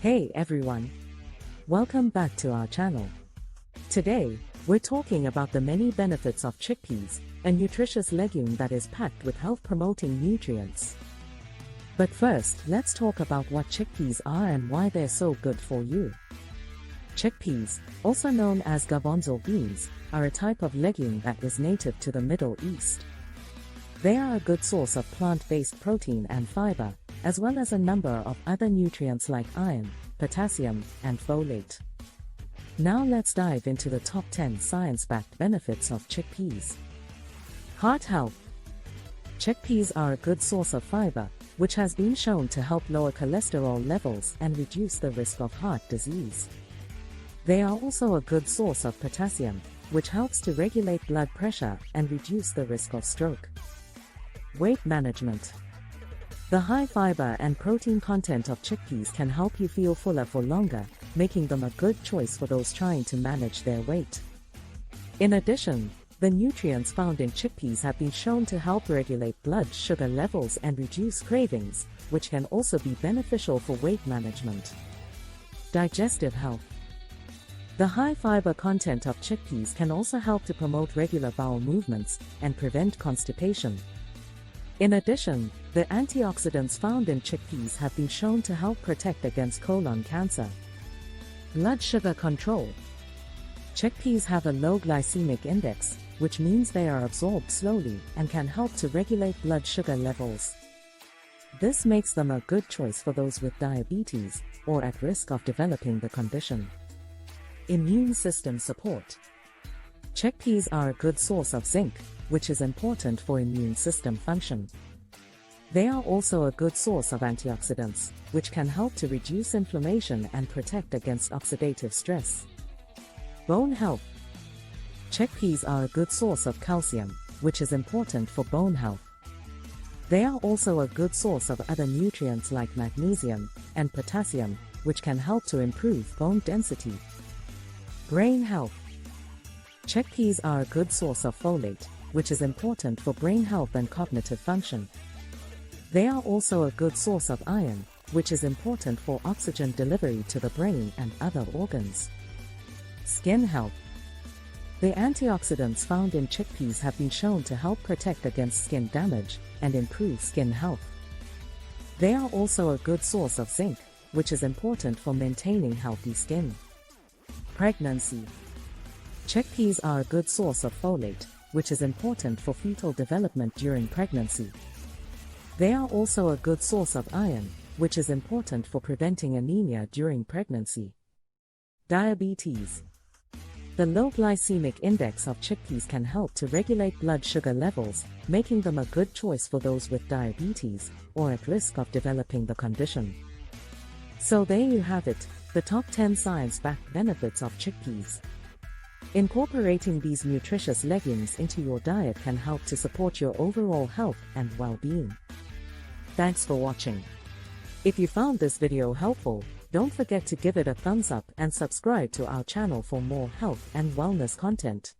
Hey everyone! Welcome back to our channel. Today, we're talking about the many benefits of chickpeas, a nutritious legume that is packed with health-promoting nutrients. But first, let's talk about what chickpeas are and why they're so good for you. Chickpeas, also known as garbanzo beans, are a type of legume that is native to the Middle East. They are a good source of plant-based protein and fiber, as well as a number of other nutrients like iron, potassium, and folate. Now let's dive into the top 10 science-backed benefits of chickpeas. Heart health. Chickpeas are a good source of fiber, which has been shown to help lower cholesterol levels and reduce the risk of heart disease. They are also a good source of potassium, which helps to regulate blood pressure and reduce the risk of stroke. Weight management. The high fiber and protein content of chickpeas can help you feel fuller for longer, making them a good choice for those trying to manage their weight. In addition, the nutrients found in chickpeas have been shown to help regulate blood sugar levels and reduce cravings, which can also be beneficial for weight management. Digestive health. The high fiber content of chickpeas can also help to promote regular bowel movements and prevent constipation. In addition, the antioxidants found in chickpeas have been shown to help protect against colon cancer. Blood sugar control. Chickpeas have a low glycemic index, which means they are absorbed slowly and can help to regulate blood sugar levels. This makes them a good choice for those with diabetes or at risk of developing the condition. Immune system support. Chickpeas are a good source of zinc, which is important for immune system function. They are also a good source of antioxidants, which can help to reduce inflammation and protect against oxidative stress. Bone health. Chickpeas are a good source of calcium, which is important for bone health. They are also a good source of other nutrients like magnesium and potassium, which can help to improve bone density. Brain health. Chickpeas are a good source of folate, which is important for brain health and cognitive function. They are also a good source of iron, which is important for oxygen delivery to the brain and other organs. Skin health. The antioxidants found in chickpeas have been shown to help protect against skin damage and improve skin health. They are also a good source of zinc, which is important for maintaining healthy skin. Pregnancy. Chickpeas are a good source of folate, which is important for fetal development during pregnancy. They are also a good source of iron, which is important for preventing anemia during pregnancy. Diabetes. The low glycemic index of chickpeas can help to regulate blood sugar levels, making them a good choice for those with diabetes or at risk of developing the condition. So there you have it, the top 10 science-backed benefits of chickpeas. Incorporating these nutritious legumes into your diet can help to support your overall health and well-being. Thanks for watching. If you found this video helpful, don't forget to give it a thumbs up and subscribe to our channel for more health and wellness content.